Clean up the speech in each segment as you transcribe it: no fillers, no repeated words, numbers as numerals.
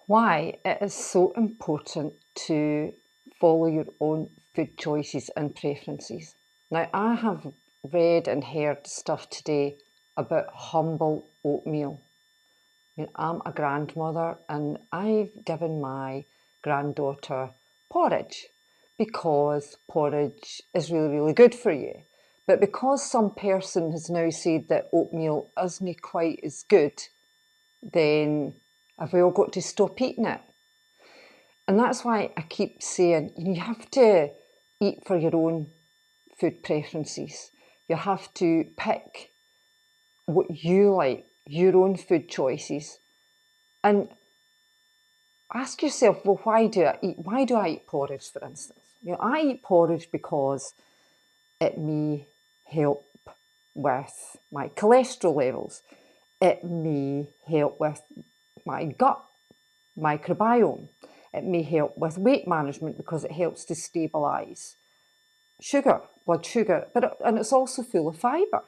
Why it is so important to follow your own food choices and preferences. Now, I have read and heard stuff today about humble oatmeal. I mean, I'm a grandmother and I've given my granddaughter porridge because porridge is really, really good for you. But because some person has now said that oatmeal isn't quite as good, then have we all got to stop eating it? And that's why I keep saying you have to eat for your own food preferences. You have to pick what you like, your own food choices, and ask yourself, well, why do I eat porridge, for instance? I eat porridge because it may help with my cholesterol levels. It may help with my gut microbiome. It may help with weight management because it helps to stabilise blood sugar, and it's also full of fibre.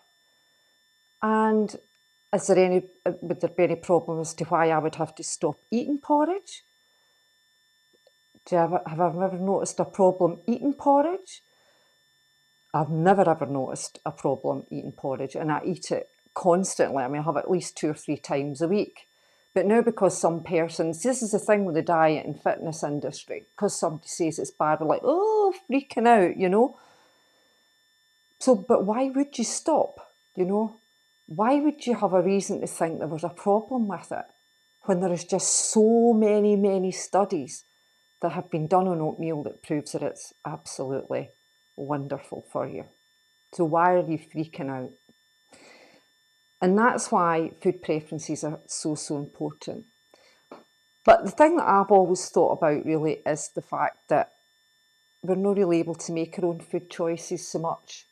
And would there be any problem as to why I would have to stop eating porridge? Have I ever noticed a problem eating porridge? I've never ever noticed a problem eating porridge, and I eat it constantly. I mean, I have at least 2 or 3 times a week. But now, because some persons, this is the thing with the diet and fitness industry, because somebody says it's bad, we're like, oh, freaking out. So, but why would you stop? Why would you have a reason to think there was a problem with it when there is just so many, many studies that have been done on oatmeal that proves that it's absolutely wonderful for you? So why are you freaking out? And that's why food preferences are so, so important. But the thing that I've always thought about really is the fact that we're not really able to make our own food choices so much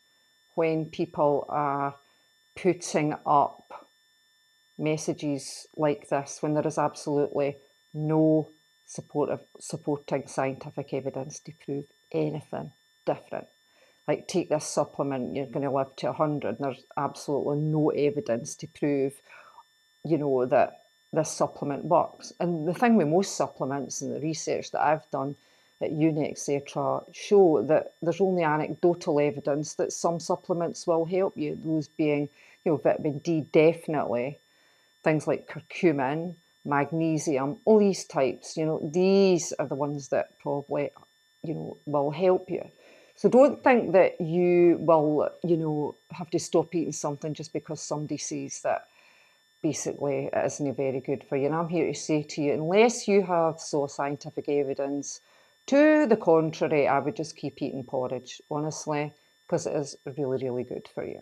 when people are putting up messages like this, when there is absolutely no supporting scientific evidence to prove anything different. Like, take this supplement, you're going to live to 100, and there's absolutely no evidence to prove, that this supplement works. And the thing with most supplements and the research that I've done at uni, etc., show that there's only anecdotal evidence that some supplements will help you, those being, vitamin D definitely, things like curcumin, magnesium, all these types, these are the ones that probably, will help you. So don't think that you will, have to stop eating something just because somebody says that basically it isn't very good for you. And I'm here to say to you, unless you have scientific evidence to the contrary, I would just keep eating porridge, honestly, because it is really, really good for you.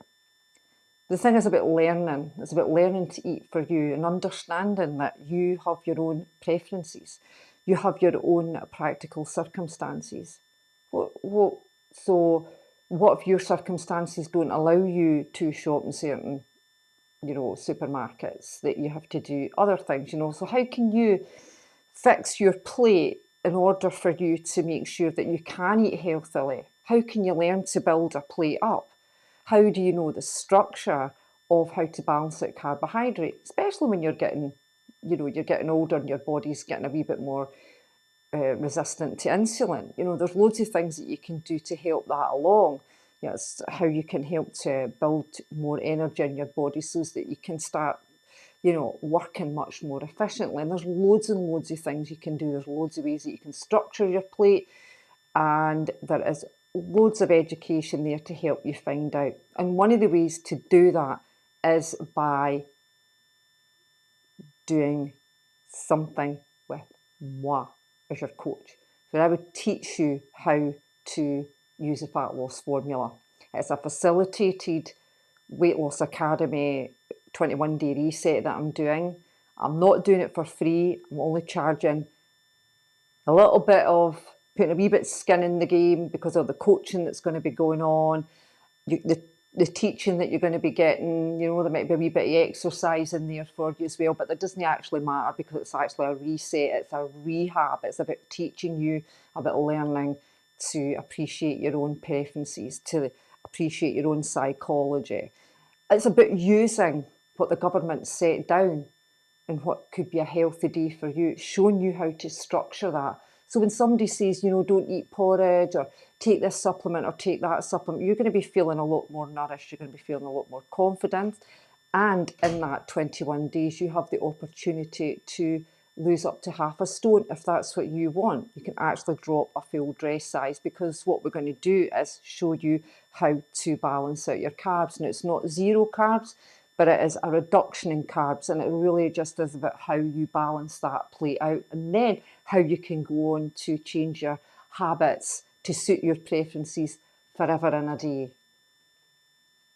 The thing is about learning. It's about learning to eat for you and understanding that you have your own preferences. You have your own practical circumstances. So what if your circumstances don't allow you to shop in certain, supermarkets, that you have to do other things, So how can you fix your plate in order for you to make sure that you can eat healthily? How can you learn to build a plate up? How do you know the structure of how to balance out carbohydrate, especially when you're getting, you're getting older and your body's getting a wee bit more resistant to insulin? There's loads of things that you can do to help that along. It's how you can help to build more energy in your body so that you can start, working much more efficiently. And there's loads and loads of things you can do. There's loads of ways that you can structure your plate, and there is loads of education there to help you find out. And one of the ways to do that is by doing something with moi as your coach. So I would teach you how to use a fat loss formula. It's a facilitated weight loss academy 21-day reset that I'm doing. I'm not doing it for free. I'm only charging a little bit of, putting a wee bit of skin in the game because of the coaching that's going to be going on, the teaching that you're going to be getting. There might be a wee bit of exercise in there for you as well, but that doesn't actually matter because it's actually a reset, it's a rehab. It's about teaching you about learning to appreciate your own preferences, to appreciate your own psychology. It's about using what the government set down and what could be a healthy day for you. It's showing you how to structure that. So when somebody says, you know, don't eat porridge or take this supplement or take that supplement, you're going to be feeling a lot more nourished. You're going to be feeling a lot more confident. And in that 21 days, you have the opportunity to lose up to half a stone if that's what you want. You can actually drop a full dress size, because what we're going to do is show you how to balance out your carbs. And it's not zero carbs, but it is a reduction in carbs, and it really just is about how you balance that plate out, and then how you can go on to change your habits to suit your preferences forever and a day.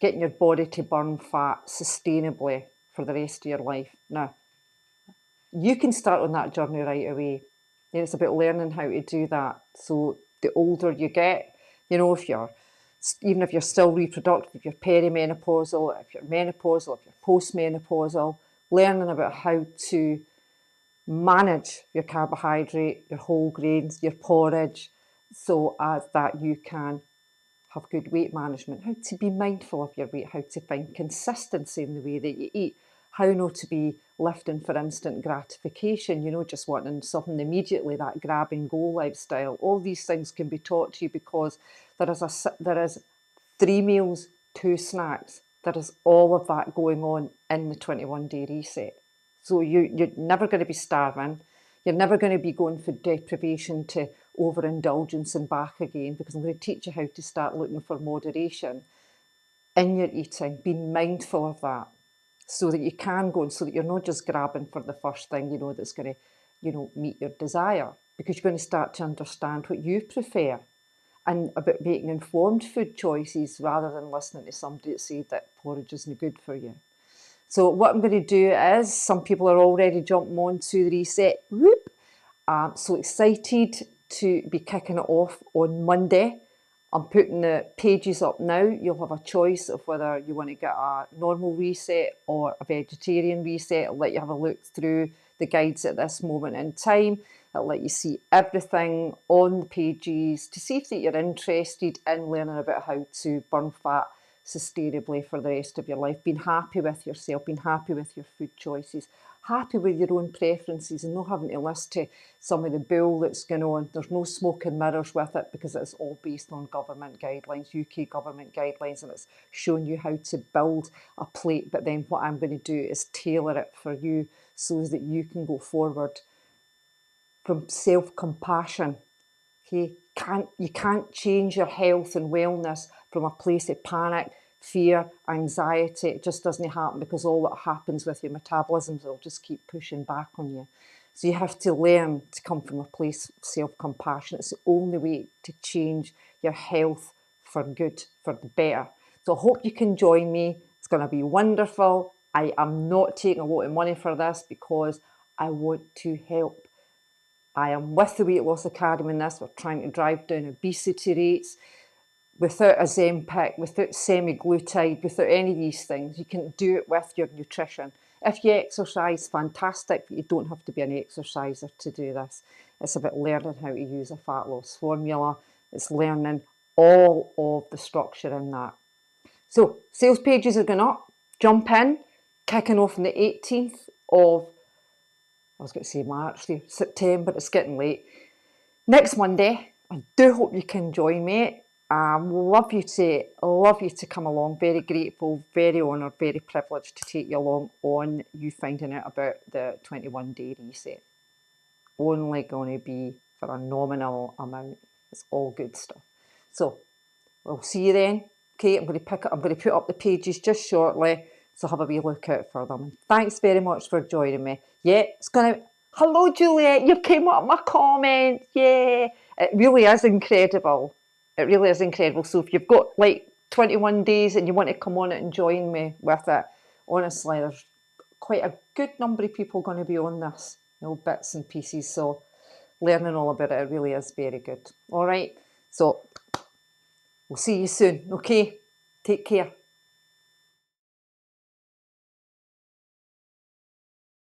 Getting your body to burn fat sustainably for the rest of your life. Now, you can start on that journey right away. And it's about learning how to do that. So the older you get, you know, even if you're still reproductive, if you're perimenopausal, if you're menopausal, if you're postmenopausal, learning about how to manage your carbohydrate, your whole grains, your porridge, so as that you can have good weight management, how to be mindful of your weight, how to find consistency in the way that you eat, how not to be lifting for instant gratification, you know, just wanting something immediately, that grab and go lifestyle. All these things can be taught to you, because there is 3 meals, 2 snacks. There is all of that going on in the 21-day reset. So you're never going to be starving. You're never going to be going for deprivation to overindulgence and back again, because I'm going to teach you how to start looking for moderation in your eating, being mindful of that, so that you can go, and so that you're not just grabbing for the first thing, you know, that's going to, you know, meet your desire, because you're going to start to understand what you prefer, and about making informed food choices rather than listening to somebody that said that porridge isn't good for you. So what I'm going to do is, some people are already jumping on to the reset. Whoop! I'm so excited to be kicking it off on Monday. I'm putting the pages up now. You'll have a choice of whether you want to get a normal reset or a vegetarian reset. I'll let you have a look through the guides at this moment in time. I'll let you see everything on the pages to see if that you're interested in learning about how to burn fat sustainably for the rest of your life, being happy with yourself, being happy with your food choices, happy with your own preferences, and not having to listen to some of the bull that's going on. There's no smoke and mirrors with it, because it's all based on government guidelines, UK government guidelines, and it's showing you how to build a plate. But then what I'm going to do is tailor it for you, so that you can go forward from self-compassion. Okay, you can't change your health and wellness from a place of panic, fear, anxiety. It just doesn't happen, because all that happens with your metabolisms will just keep pushing back on you. So you have to learn to come from a place of self-compassion. It's the only way to change your health for good, for the better. So I hope you can join me. It's going to be wonderful. I am not taking a lot of money for this, because I want to help. I am with the Weight Loss Academy in this. We're trying to drive down obesity rates without Ozempic, without semaglutide, without any of these things. You can do it with your nutrition. If you exercise, fantastic, but you don't have to be an exerciser to do this. It's about learning how to use a fat loss formula. It's learning all of the structure in that. So sales pages are going up. Jump in, kicking off on the 18th of, I was going to say March, September, it's getting late. Next Monday, I do hope you can join me. Love you to come along. Very grateful, very honoured, very privileged to take you along on you finding out about the 21-day reset. Only going to be for a nominal amount. It's all good stuff. So we'll see you then. Okay, I'm going to put up the pages just shortly, so have a wee look out for them. And thanks very much for joining me. Yeah, it's going to... Hello, Juliet, you came up my comment. Yeah, it really is incredible. It really is incredible. So if you've got like 21 days and you want to come on it and join me with it, honestly, there's quite a good number of people going to be on this, you know, bits and pieces. So learning all about it really is very good. All right, so we'll see you soon. Okay, take care.